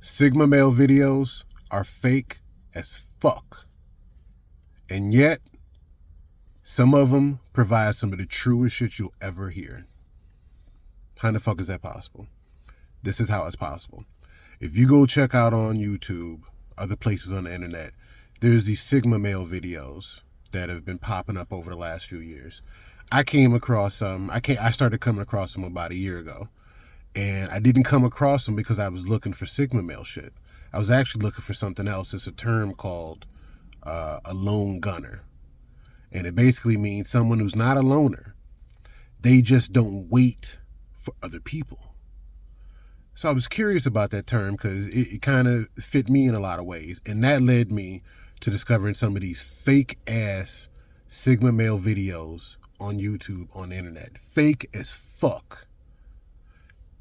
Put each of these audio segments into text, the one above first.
Sigma male videos are fake as fuck. And yet, some of them provide some of the truest shit you'll ever hear. How the fuck is that possible? This is how it's possible. If you go check out on YouTube, other places on the internet, there's these Sigma male videos that have been popping up over the last few years. I came across some. I started coming across them about a year ago. And I didn't come across them because I was looking for Sigma male shit. I was actually looking for something else. It's a term called a lone gunner. And it basically means someone who's not a loner. They just don't wait for other people. So I was curious about that term because it kind of fit me in a lot of ways. And that led me to discovering some of these fake ass Sigma male videos on YouTube, on the internet. Fake as fuck.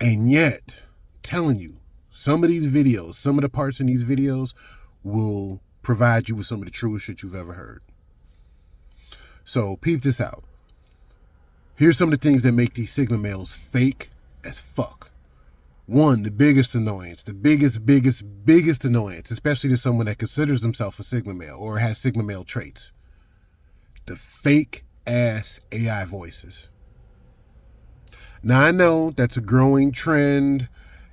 And yet, telling you, some of these videos, some of the parts in these videos will provide you with some of the truest shit you've ever heard. So, peep this out. Here's some of the things that make these Sigma males fake as fuck. One, the biggest annoyance, the biggest annoyance, especially to someone that considers themselves a Sigma male or has Sigma male traits. The fake ass AI voices. Now, I know that's a growing trend.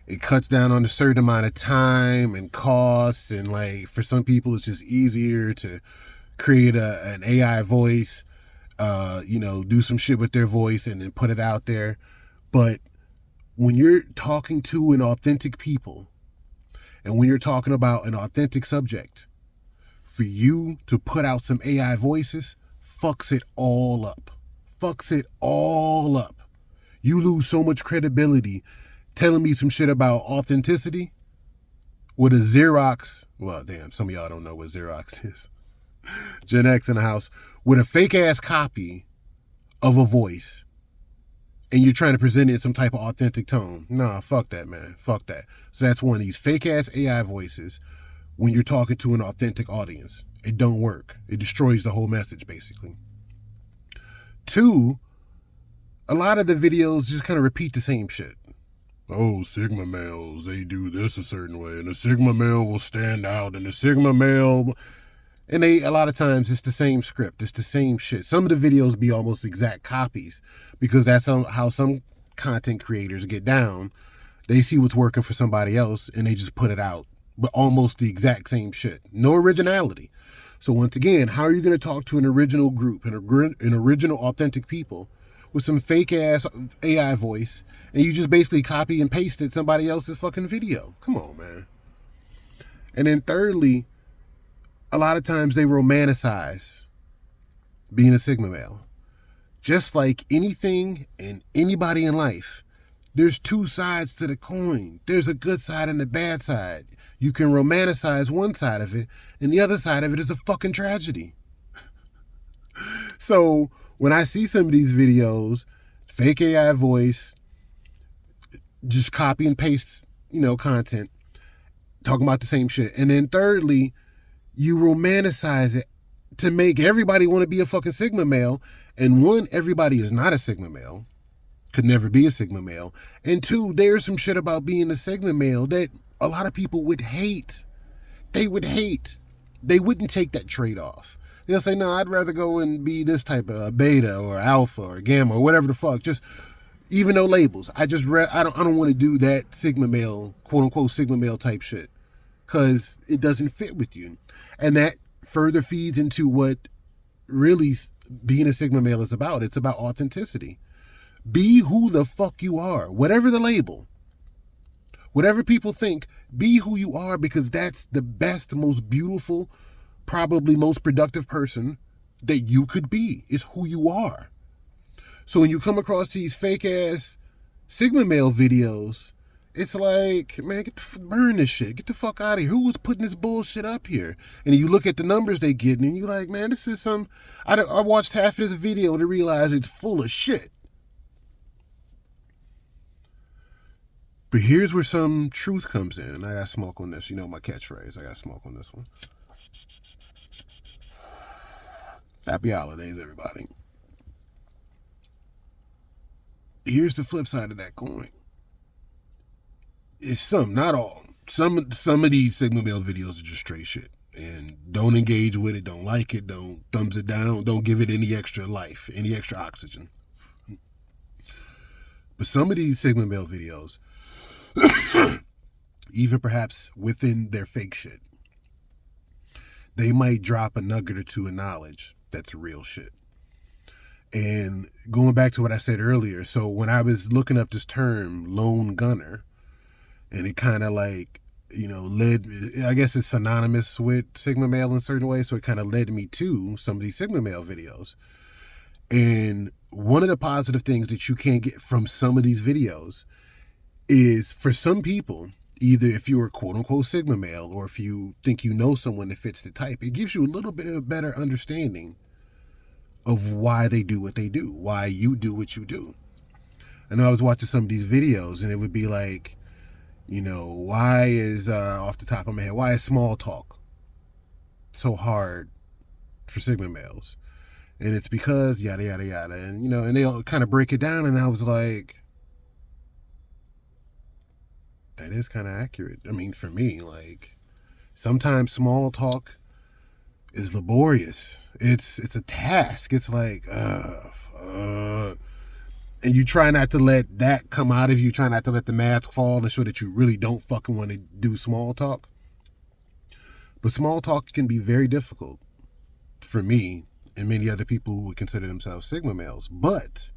It cuts down on a certain amount of time and cost. And like for some people, it's just easier to create an AI voice, do some shit with their voice and then put it out there. But when you're talking to an authentic people and when you're talking about an authentic subject, for you to put out some AI voices fucks it all up. Fucks it all up. You lose so much credibility telling me some shit about authenticity with a Xerox. Well, damn, some of y'all don't know what Xerox is. Gen X in the house with a fake ass copy of a voice. And you're trying to present it in some type of authentic tone. Nah, fuck that, man. Fuck that. So that's one of these fake ass AI voices when you're talking to an authentic audience. It don't work. It destroys the whole message, basically. Two, a lot of the videos just kind of repeat the same shit. Oh, Sigma males, they do this a certain way, and the Sigma male will stand out, and the Sigma male... And a lot of times, it's the same script. It's the same shit. Some of the videos be almost exact copies, because that's how some content creators get down. They see what's working for somebody else, and they just put it out. But almost the exact same shit. No originality. So once again, how are you going to talk to an original group, an original authentic people, with some fake ass AI voice, and you just basically copy and pasted somebody else's fucking video? Come on, man. And then thirdly, a lot of times they romanticize being a Sigma male. Just like anything and anybody in life, there's two sides to the coin. There's a good side and a bad side. You can romanticize one side of it, and the other side of it is a fucking tragedy. So when I see some of these videos, fake AI voice, just copy and paste, content, talking about the same shit. And then thirdly, you romanticize it to make everybody want to be a fucking Sigma male. And one, everybody is not a Sigma male, could never be a Sigma male. And two, there's some shit about being a Sigma male that a lot of people would hate. They would hate. They wouldn't take that trade-off. They'll say, no, I'd rather go and be this type of beta or alpha or gamma or whatever the fuck. Just even no labels. I don't want to do that Sigma male, quote unquote Sigma male type shit, because it doesn't fit with you. And that further feeds into what really being a Sigma male is about. It's about authenticity. Be who the fuck you are, whatever the label, whatever people think, be who you are, because that's the best, most beautiful, probably most productive person that you could be, is who you are. So when you come across these fake ass Sigma male videos, it's like, man, burn this shit. Get the fuck out of here. Who was putting this bullshit up here? And you look at the numbers they get, and you're like, man, this is some... I watched half of this video to realize it's full of shit. But here's where some truth comes in. And I got smoke on this. You know my catchphrase. I got smoke on this one. Happy holidays, everybody. Here's the flip side of that coin. It's some, not all. some of these Sigma male videos are just straight shit. And don't engage with it, don't like it, don't thumbs it down, don't give it any extra life, any extra oxygen. But some of these Sigma male videos, even perhaps within their fake shit, they might drop a nugget or two of knowledge that's real shit. And going back to what I said earlier, so when I was looking up this term, lone gunner, and it kind of like, led, I guess it's synonymous with Sigma male in a certain way, so it kind of led me to some of these Sigma male videos. And one of the positive things that you can get from some of these videos is, for some people, either if you're a quote-unquote Sigma male or if you think you know someone that fits the type, it gives you a little bit of a better understanding of why they do what they do, why you do what you do. And I was watching some of these videos, and it would be like, why is, off the top of my head, why is small talk so hard for Sigma males? And it's because yada, yada, yada. And, and they'll kind of break it down, and I was like, that is kind of accurate. I mean, for me, like, sometimes small talk is laborious. It's a task. It's like, and you try not to let that come out of you. Try not to let the mask fall and show that you really don't fucking want to do small talk. But small talk can be very difficult for me and many other people who would consider themselves Sigma males. But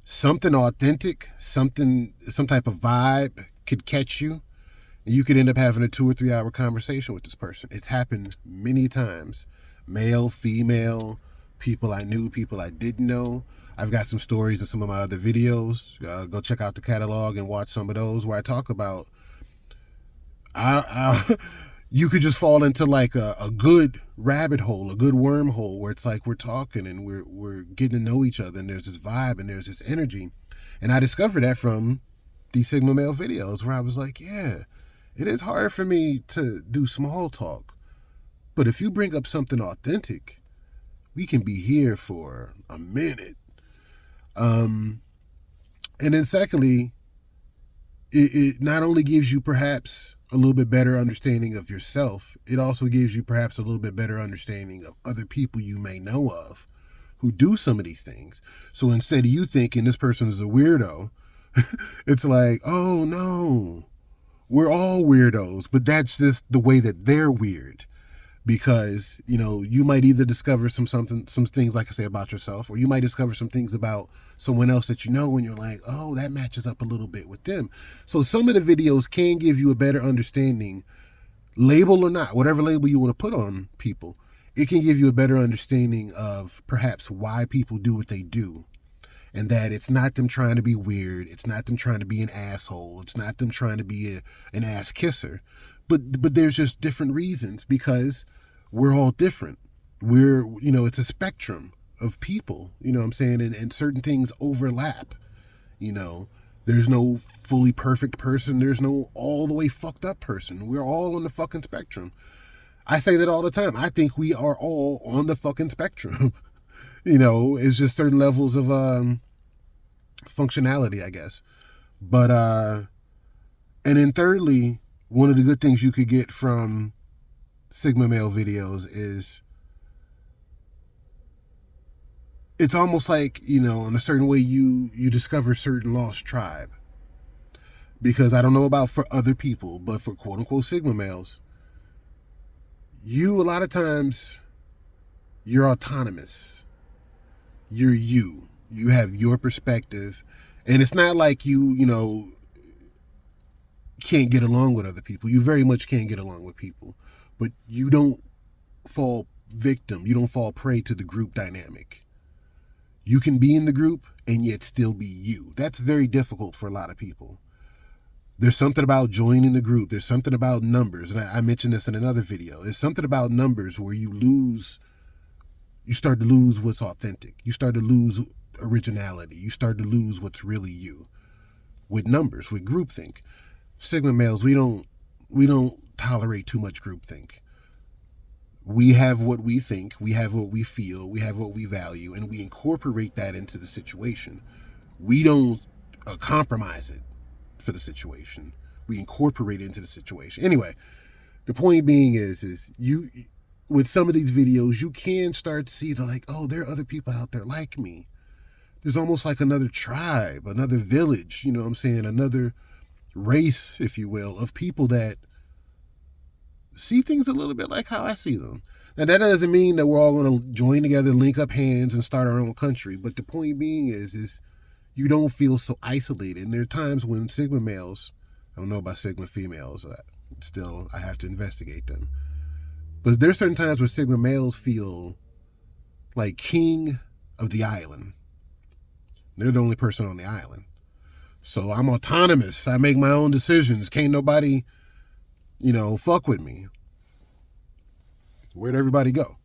something authentic, some type of vibe could catch you. And you could end up having a 2 or 3 hour conversation with this person. It's happened many times. Male, female, people I knew, people I didn't know. I've got some stories in some of my other videos. Go check out the catalog and watch some of those where I talk about you could just fall into like a good rabbit hole, a good wormhole, where it's like we're talking and we're getting to know each other, and there's this vibe and there's this energy. And I discovered that from these Sigma male videos where I was like, yeah, it is hard for me to do small talk. But if you bring up something authentic, we can be here for a minute. And then secondly, it not only gives you perhaps a little bit better understanding of yourself, it also gives you perhaps a little bit better understanding of other people you may know of who do some of these things. So instead of you thinking this person is a weirdo, it's like, oh no, we're all weirdos, but that's just the way that they're weird. Because, you might either discover some things, like I say, about yourself, or you might discover some things about someone else that you know, and you're like, oh, that matches up a little bit with them. So some of the videos can give you a better understanding, label or not, whatever label you want to put on people, it can give you a better understanding of perhaps why people do what they do. And that it's not them trying to be weird. It's not them trying to be an asshole. It's not them trying to be an ass kisser. But there's just different reasons, because we're all different. We're, it's a spectrum of people, what I'm saying? And certain things overlap, There's no fully perfect person. There's no all the way fucked up person. We're all on the fucking spectrum. I say that all the time. I think we are all on the fucking spectrum. It's just certain levels of functionality, I guess. But, and then thirdly, one of the good things you could get from Sigma male videos is it's almost like, in a certain way you discover certain lost tribe. Because I don't know about for other people, but for quote unquote Sigma males, a lot of times, you're autonomous. You're you. You have your perspective. And it's not like you can't get along with other people. You very much can get along with people. But you don't fall victim. You don't fall prey to the group dynamic. You can be in the group and yet still be you. That's very difficult for a lot of people. There's something about joining the group. There's something about numbers. And I mentioned this in another video. There's something about numbers where you start to lose what's authentic. You start to lose originality. You start to lose what's really you. With numbers, with groupthink. Sigma males, we don't tolerate too much groupthink. We have what we think, we have what we feel, we have what we value, and we incorporate that into the situation. We don't compromise it for the situation. we incorporate it into the situation. Anyway, the point being is you, with some of these videos, you can start to see like, oh, there are other people out there like me. There's almost like another tribe, another village, you know what I'm saying? Another race, if you will, of people that see things a little bit like how I see them. Now, that doesn't mean that we're all going to join together, link up hands, and start our own country. But the point being is you don't feel so isolated. And there are times when Sigma males, I don't know about Sigma females, still I have to investigate them. But there's certain times where Sigma males feel like king of the island. They're the only person on the island. So I'm autonomous. I make my own decisions. Can't nobody, fuck with me. Where'd everybody go?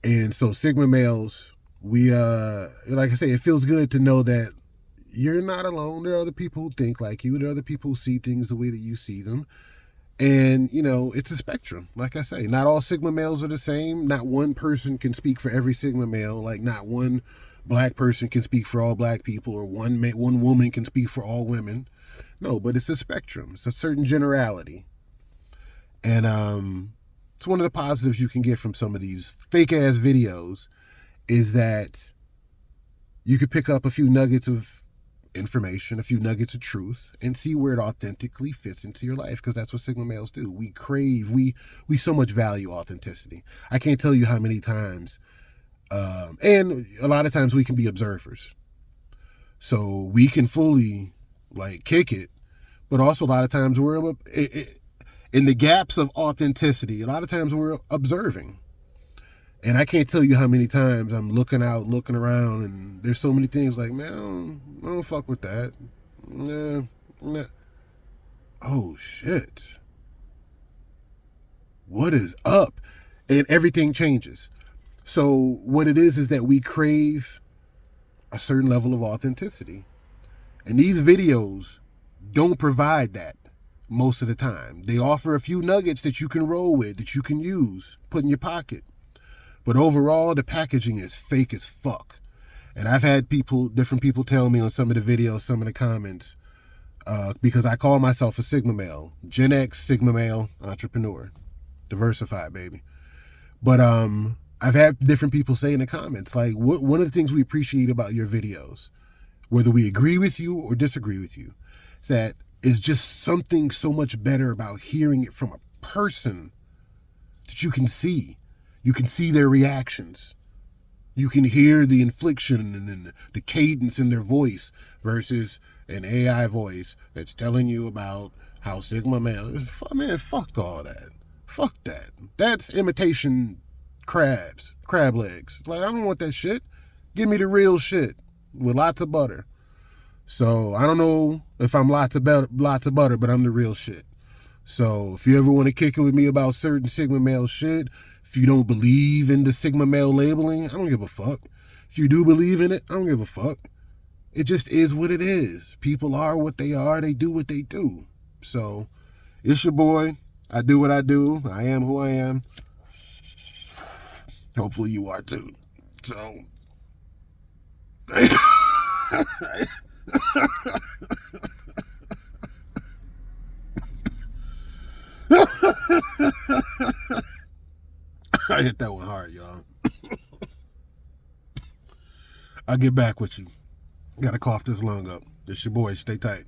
And so Sigma males, we, like I say, it feels good to know that you're not alone. There are other people who think like you. There are other people who see things the way that you see them. And, it's a spectrum. Like I say, not all Sigma males are the same. Not one person can speak for every Sigma male. Like not one black person can speak for all black people, or one woman can speak for all women. No, but it's a spectrum. It's a certain generality. And it's one of the positives you can get from some of these fake ass videos is that you could pick up a few nuggets of information, a few nuggets of truth, and see where it authentically fits into your life, because that's what Sigma males do. We crave, we so much value authenticity. I can't tell you how many times, and a lot of times we can be observers. So we can fully like kick it, but also a lot of times we're in the gaps of authenticity. A lot of times we're observing. And I can't tell you how many times I'm looking out, looking around, and there's so many things like, man, I don't fuck with that. Nah. Oh, shit. What is up? And everything changes. So what it is that we crave a certain level of authenticity. And these videos don't provide that most of the time. They offer a few nuggets that you can roll with, that you can use, put in your pocket. But overall, the packaging is fake as fuck. And I've had different people tell me on some of the videos, some of the comments, because I call myself a Sigma male, Gen X Sigma male entrepreneur, diversified, baby. But I've had different people say in the comments, like, one of the things we appreciate about your videos, whether we agree with you or disagree with you, is that it's just something so much better about hearing it from a person that you can see. You can see their reactions. You can hear the inflection and the cadence in their voice versus an AI voice that's telling you about how Sigma male is. Man, fuck all that. Fuck that. That's imitation crab legs. Like, I don't want that shit. Give me the real shit with lots of butter. So I don't know if I'm lots of butter, but I'm the real shit. So if you ever want to kick it with me about certain Sigma male shit, if you don't believe in the Sigma male labeling, I don't give a fuck. If you do believe in it, I don't give a fuck. It just is what it is. People are what they are. They do what they do. So it's your boy. I do what I do. I am who I am. Hopefully you are too. So I hit that one hard, y'all. I'll get back with you. Gotta cough this lung up. It's your boy. Stay tight.